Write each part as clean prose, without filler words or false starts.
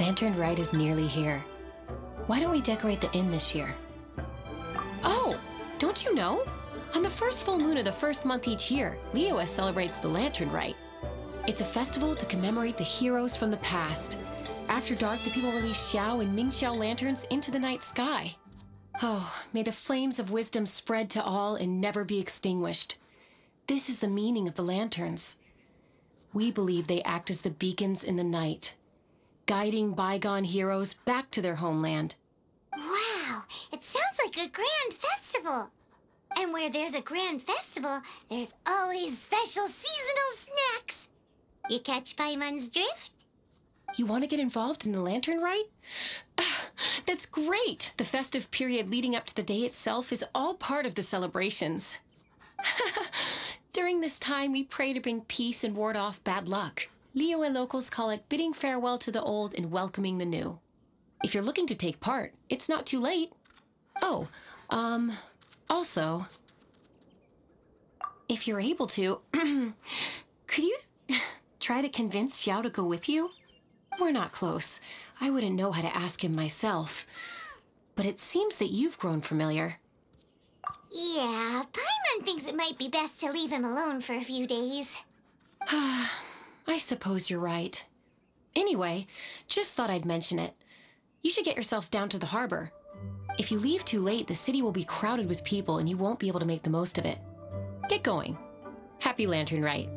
lantern rite is nearly here. Why don't we decorate the inn this year? Oh, don't you know? On the first full moon of the first month each year, Liyue celebrates the lantern rite. It's a festival to commemorate the heroes from the past. After dark, the people release Xiao and Mingxiao lanterns into the night sky. Oh, may the flames of wisdom spread to all and never be extinguished. This is the meaning of the lanterns. We believe they act as the beacons in the night, guiding bygone heroes back to their homeland. Wow, it sounds like a grand festival. And where there's a grand festival, there's always special seasonal snacks. You catch Paimon's drift? You want to get involved in the lantern rite? That's great! The festive period leading up to the day itself is all part of the celebrations. During this time, we pray to bring peace and ward off bad luck. Liyue locals call it bidding farewell to the old and welcoming the new. If you're looking to take part, it's not too late. Oh, also, if you're able to, could you try to convince Xiao to go with you? We're not close. I wouldn't know how to ask him myself. But it seems that you've grown familiar. Yeah, Paimon thinks it might be best to leave him alone for a few days. I suppose you're right. Anyway, just thought I'd mention it. You should get yourselves down to the harbor. If you leave too late, the city will be crowded with people and you won't be able to make the most of it. Get going. Happy Lantern Rite.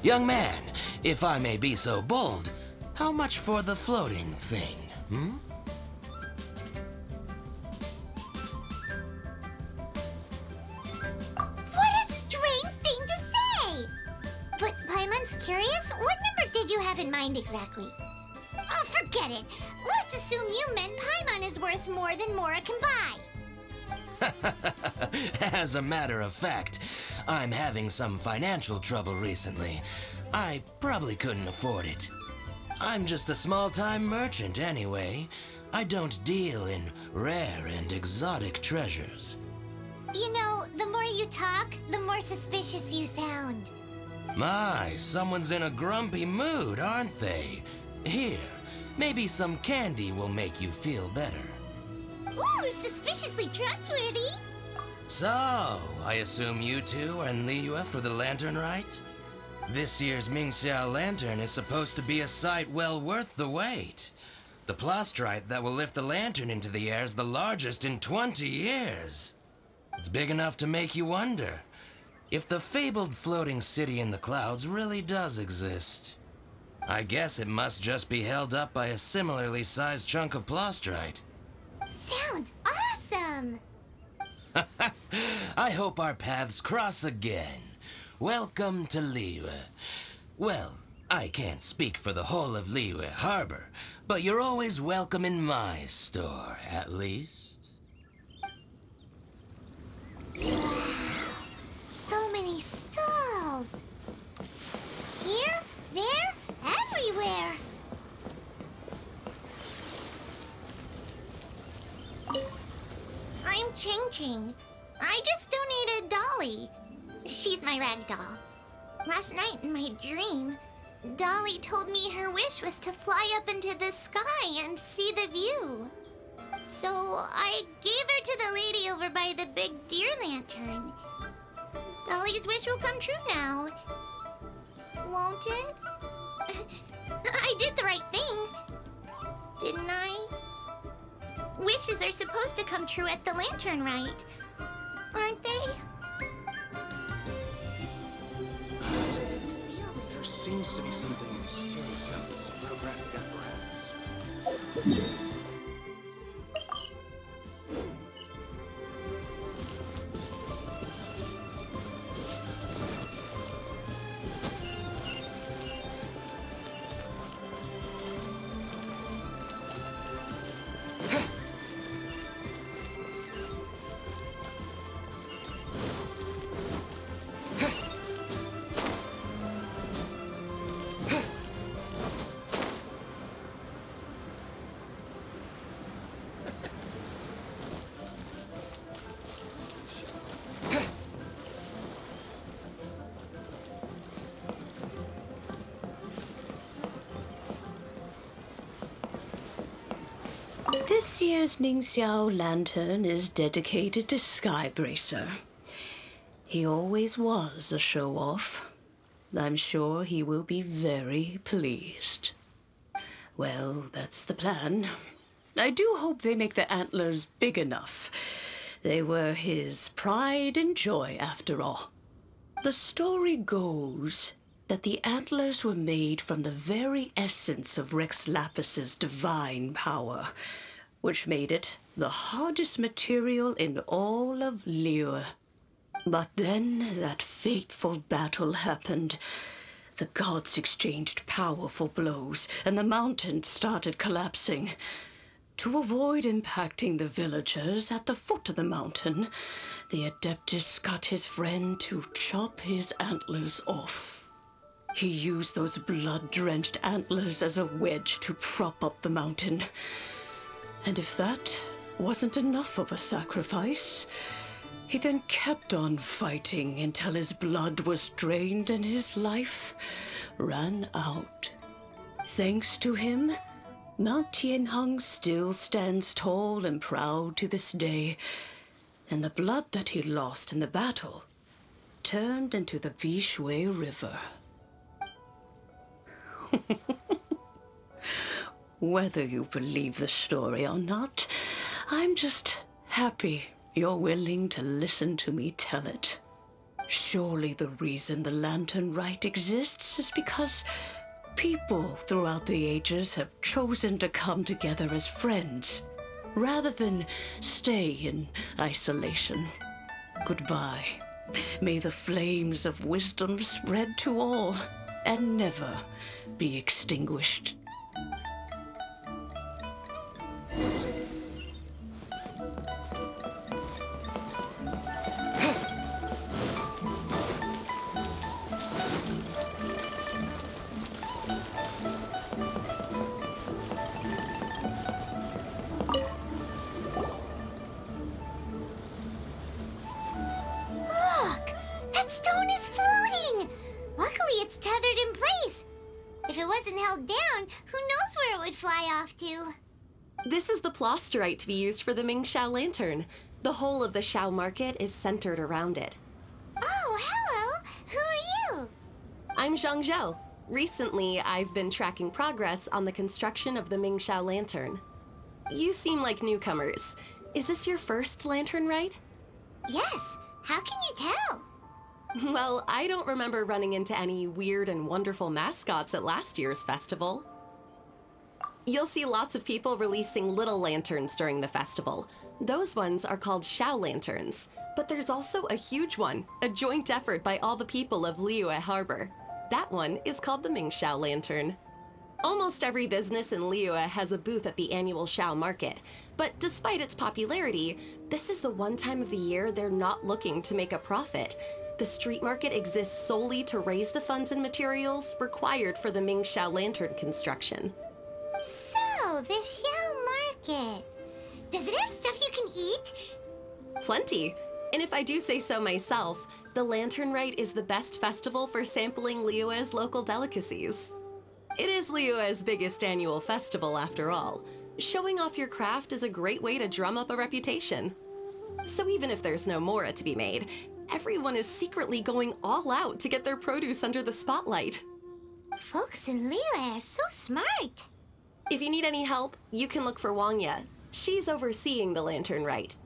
Young man, if I may be so bold, how much for the floating thing, hmm? What a strange thing to say! But Paimon's curious, what number did you have in mind exactly? Oh, forget it! Let's assume you meant Paimon is worth more than Mora can buy. As a matter of fact, I'm having some financial trouble recently. I probably couldn't afford it. I'm just a small-time merchant anyway. I don't deal in rare and exotic treasures. You know, the more you talk, the more suspicious you sound. My, someone's in a grumpy mood, aren't they? Here, maybe some candy will make you feel better. Ooh, suspiciously trustworthy. So, I assume you two are in Liyue for the lantern rite? This year's Mingxiao lantern is supposed to be a sight well worth the wait. The plastrite that will lift the lantern into the air is the largest in 20 years. It's big enough to make you wonder if the fabled floating city in the clouds really does exist. I guess it must just be held up by a similarly sized chunk of plastrite. Sounds awesome! I hope our paths cross again. Welcome to Liyue. Well, I can't speak for the whole of Liyue Harbor, but you're always welcome in my store, at least. Wow, so many stalls. Here, there, everywhere. I'm Ching Ching. I just donated Dolly. She's my rag doll. Last night in my dream, Dolly told me her wish was to fly up into the sky and see the view. So I gave her to the lady over by the big deer lantern. Dolly's wish will come true now. Won't it? I did the right thing, didn't I? Wishes are supposed to come true at the lantern rite, aren't they? There seems to be something mysterious about this photographic apparatus. This year's Xiao lantern is dedicated to Skybracer. He always was a show-off. I'm sure he will be very pleased. Well, that's the plan. I do hope they make the antlers big enough. They were his pride and joy, after all. The story goes that the antlers were made from the very essence of Rex Lapis's divine power, which made it the hardest material in all of Liyue. But then that fateful battle happened. The gods exchanged powerful blows, and the mountain started collapsing. To avoid impacting the villagers at the foot of the mountain, the Adeptus got his friend to chop his antlers off. He used those blood-drenched antlers as a wedge to prop up the mountain. And if that wasn't enough of a sacrifice, he then kept on fighting until his blood was drained and his life ran out. Thanks to him, Mount Tianheng still stands tall and proud to this day, and the blood that he lost in the battle turned into the Bishui River. Whether you believe the story or not, I'm just happy you're willing to listen to me tell it. Surely the reason the Lantern Rite exists is because people throughout the ages have chosen to come together as friends, rather than stay in isolation. Goodbye. May the flames of wisdom spread to all and never be extinguished. This is the plasterite to be used for the Xiao lantern. The whole of the Xiao market is centered around it. Oh, hello! Who are you? I'm Zhang. Recently, I've been tracking progress on the construction of the Xiao lantern. You seem like newcomers. Is this your first lantern ride? Yes. How can you tell? Well, I don't remember running into any weird and wonderful mascots at last year's festival. You'll see lots of people releasing little lanterns during the festival. Those ones are called Xiao lanterns. But there's also a huge one, a joint effort by all the people of Liyue Harbor. That one is called the Xiao lantern. Almost every business in Liyue has a booth at the annual Xiao market. But despite its popularity, this is the one time of the year they're not looking to make a profit. The street market exists solely to raise the funds and materials required for the Xiao lantern construction. So, the Xiao market. Does it have stuff you can eat? Plenty. And if I do say so myself, the Lantern Rite is the best festival for sampling Liyue's local delicacies. It is Liyue's biggest annual festival, after all. Showing off your craft is a great way to drum up a reputation. So even if there's no mora to be made, everyone is secretly going all out to get their produce under the spotlight. Folks in Liyue are so smart. If you need any help, you can look for Wangya. She's overseeing the Lantern Rite.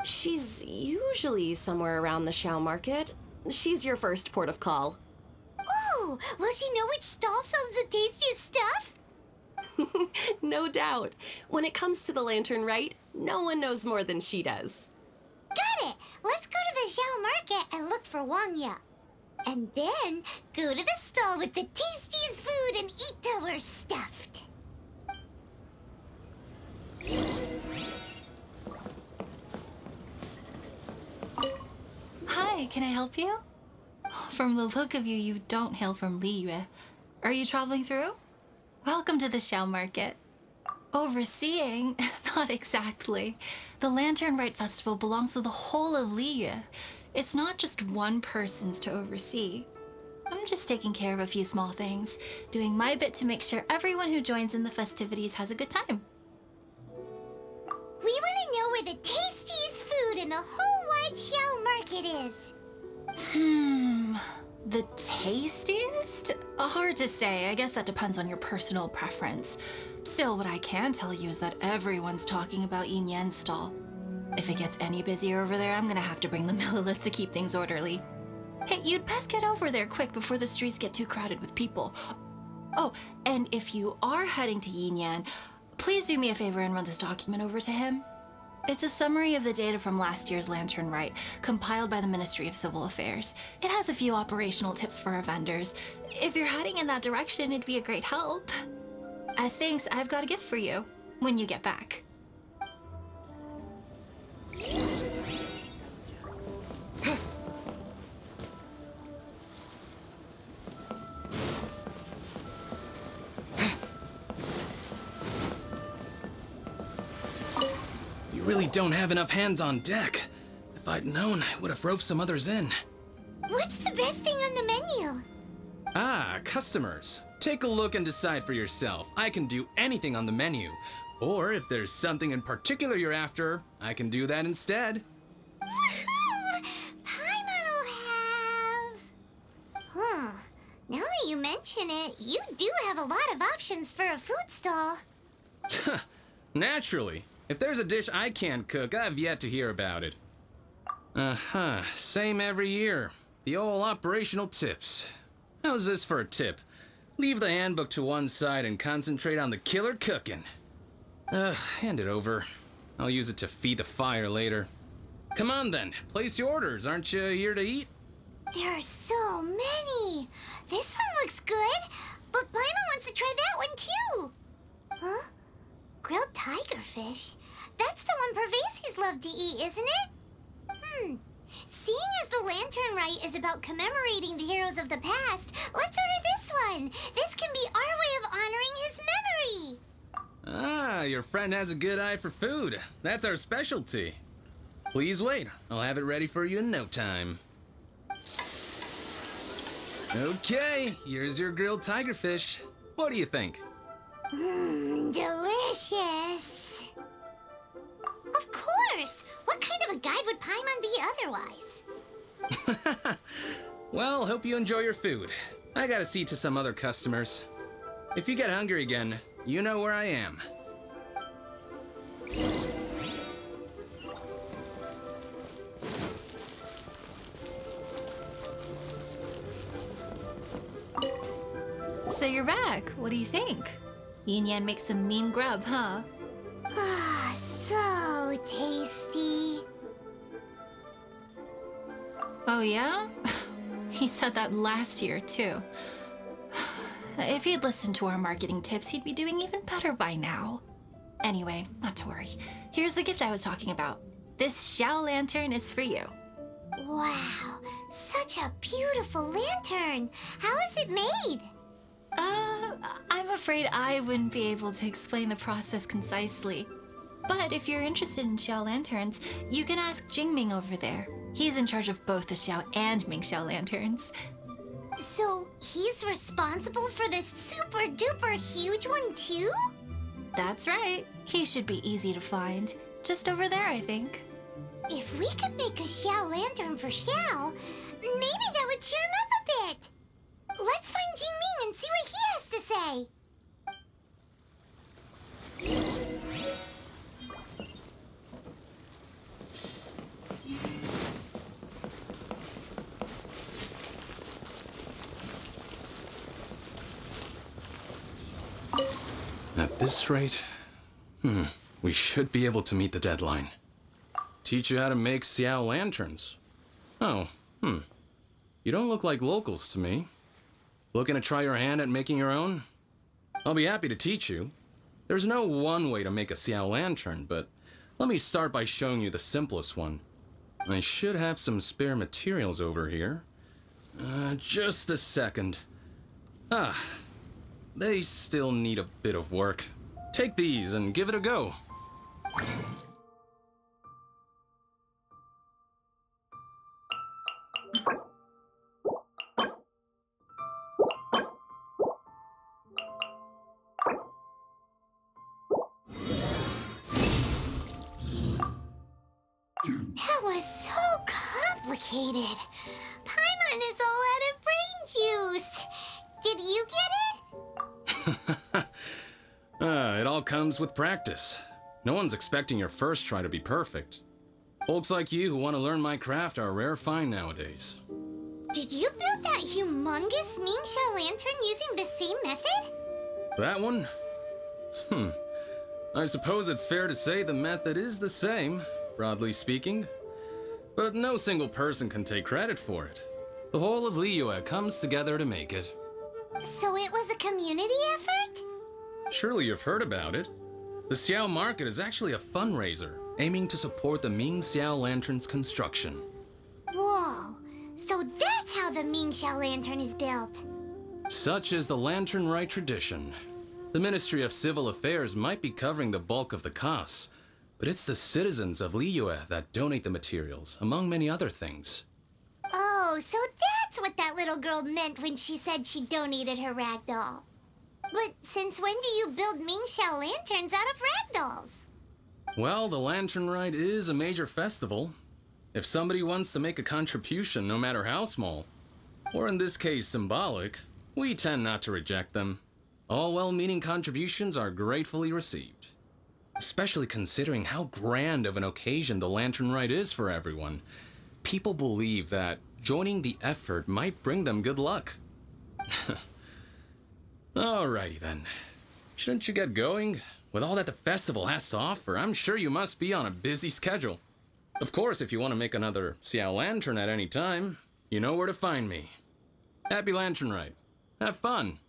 She's usually somewhere around the Xiao market. She's your first port of call. Oh, will she know which stall sells the tastiest stuff? No doubt. When it comes to the Lantern Rite, no one knows more than she does. Got it! Let's go to the Xiao market and look for Wangya. And then go to the stall with the tastiest food and eat till we're stuffed. Hi, can I help you? From the look of you, you don't hail from Liyue. Are you traveling through? Welcome to the Xiao market. Overseeing? Not exactly. The Lantern Rite Festival belongs to the whole of Liyue. It's not just one person's to oversee. I'm just taking care of a few small things, doing my bit to make sure everyone who joins in the festivities has a good time. We want to know where the tastiest food in the whole wide Xiao market is. The tastiest? Hard to say. I guess that depends on your personal preference. Still, what I can tell you is that everyone's talking about Yin Yan's stall. If it gets any busier over there, I'm gonna have to bring the millilith to keep things orderly. Hey, you'd best get over there quick before the streets get too crowded with people. Oh, and if you are heading to Yin Yan, please do me a favor and run this document over to him. It's a summary of the data from last year's Lantern Rite, compiled by the Ministry of Civil Affairs. It has a few operational tips for our vendors. If you're heading in that direction, it'd be a great help. As thanks, I've got a gift for you when you get back. You really don't have enough hands on deck. If I'd known, I would have roped some others in. What's the best thing on the menu? Ah, customers. Take a look and decide for yourself. I can do anything on the menu. Or if there's something in particular you're after, I can do that instead. Woohoo! Paimon will have... Huh. Now that you mention it, you do have a lot of options for a food stall. Naturally. If there's a dish I can't cook, I've yet to hear about it. Same every year. The old operational tips. How's this for a tip? Leave the handbook to one side and concentrate on the killer cooking. Hand it over. I'll use it to feed the fire later. Come on then, place your orders. Aren't you here to eat? There are so many. This one looks good, but Paimon wants to try that one too. Huh? Grilled tigerfish? That's the one Pervases love to eat, isn't it? Seeing as the Lantern Rite is about commemorating the heroes of the past, let's order this one. This can be our way of honoring his memory. Ah, your friend has a good eye for food. That's our specialty. Please wait. I'll have it ready for you in no time. Okay, here's your grilled tigerfish. What do you think? Delicious. Of course. What kind of a guide would Paimon be otherwise? Well, hope you enjoy your food. I gotta see to some other customers. If you get hungry again, you know where I am. So you're back. What do you think? Yin Yan makes some mean grub, huh? Ah, so tasty. Oh yeah? He said that last year, too. If he'd listened to our marketing tips, he'd be doing even better by now. Anyway, not to worry. Here's the gift I was talking about. This Xiao lantern is for you. Wow, such a beautiful lantern. How is it made? I'm afraid I wouldn't be able to explain the process concisely. But if you're interested in Xiao lanterns, you can ask Jingming over there. He's in charge of both the Xiao and Mingxiao lanterns. So he's responsible for this super duper huge one too? That's right. He should be easy to find. Just over there, I think. If we could make a Xiao lantern for Xiao, maybe that would cheer him up a bit. Let's find Jingming and see what he has to say. At this rate, we should be able to meet the deadline. Teach you how to make Xiao lanterns. Oh, You don't look like locals to me. Looking to try your hand at making your own? I'll be happy to teach you. There's no one way to make a Xiao lantern, but let me start by showing you the simplest one. I should have some spare materials over here. Just a second. They still need a bit of work. Take these and give it a go. That was so complicated. Paimon is all out of brain juice. Did you get it? It all comes with practice. No one's expecting your first try to be perfect. Folks like you who want to learn my craft are a rare find nowadays. Did you build that humongous Mingxiao lantern using the same method? That one? I suppose it's fair to say the method is the same, broadly speaking. But no single person can take credit for it. The whole of Liyue comes together to make it. So it was a community effort? Surely you've heard about it. The Xiao market is actually a fundraiser aiming to support the Ming Xiao Lantern's construction. Whoa, so that's how the Mingxiao lantern is built. Such is the Lantern Rite tradition. The Ministry of Civil Affairs might be covering the bulk of the costs, but it's the citizens of Liyue that donate the materials, among many other things. Oh, so that's what that little girl meant when she said she donated her ragdoll. But since when do you build Mingxiao lanterns out of ragdolls? Well, the Lantern Rite is a major festival. If somebody wants to make a contribution, no matter how small, or in this case symbolic, we tend not to reject them. All well-meaning contributions are gratefully received. Especially considering how grand of an occasion the Lantern Rite is for everyone. People believe that joining the effort might bring them good luck. Alrighty then. Shouldn't you get going? With all that the festival has to offer, I'm sure you must be on a busy schedule. Of course, if you want to make another Xiao Lantern at any time, you know where to find me. Happy Lantern Rite. Have fun.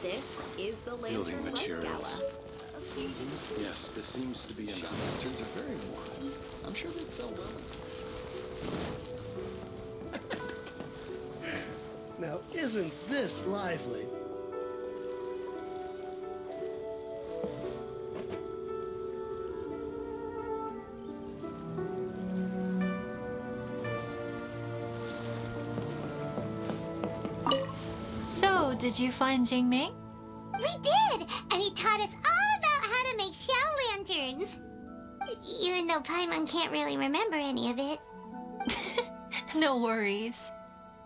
This is the Lantern Rite Gala. Yes, this seems to be Xiao lanterns are very warm. I'm sure they'd sell well inside. Now, isn't this lively? So, did you find Jingming? We did! And he taught us all about how to make Xiao lanterns. Even though Paimon can't really remember any of it. No worries.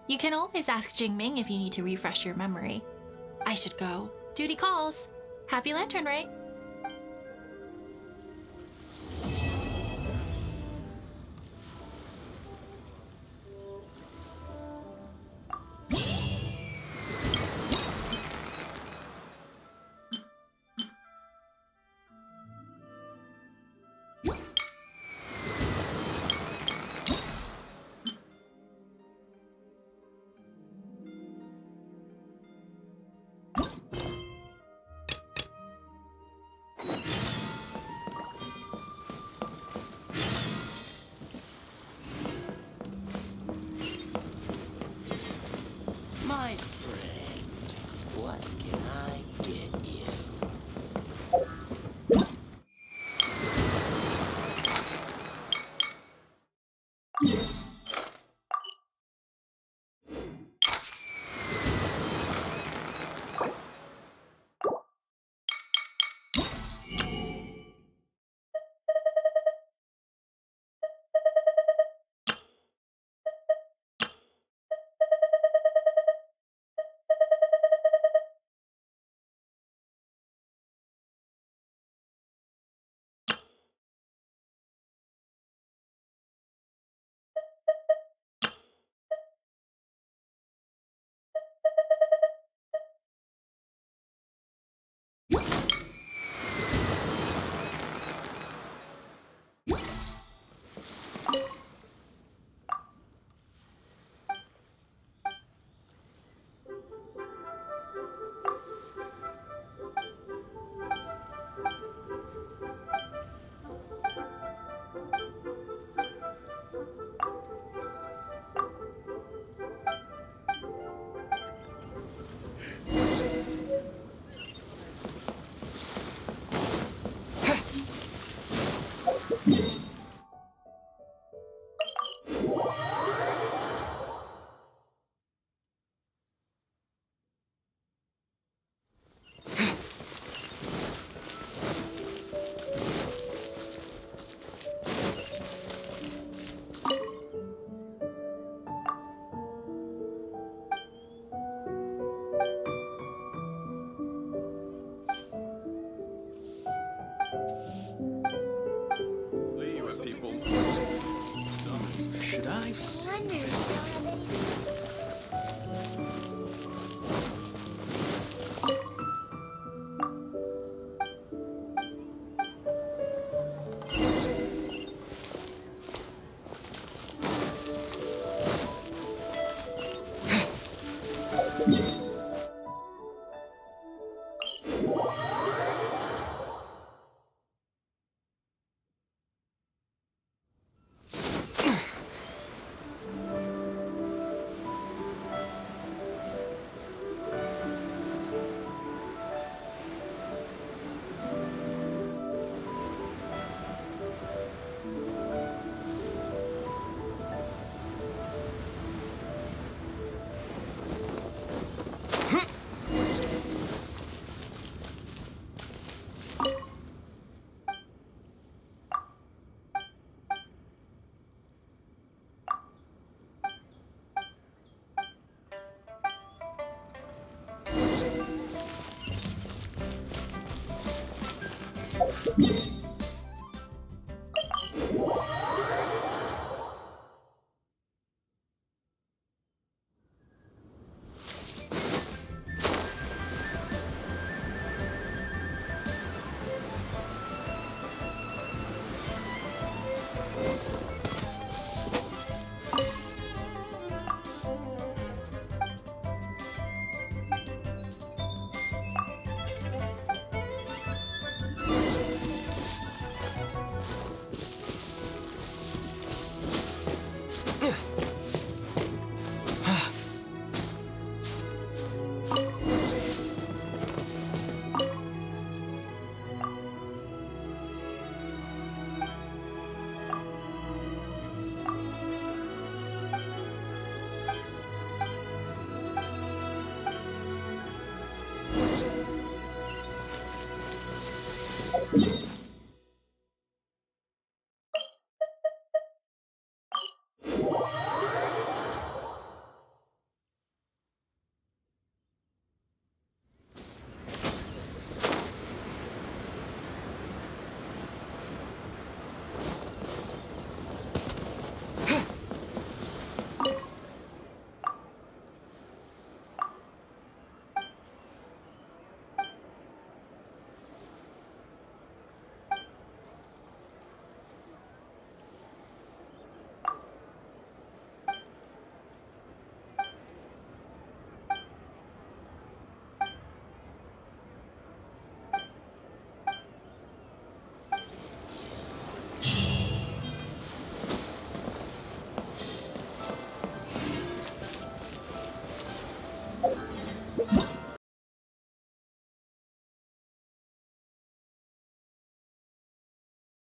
You can always ask Jingming if you need to refresh your memory. I should go. Duty calls. Happy Lantern Rite. My friend, what can I get you? nice. I wonder if they'll have any. You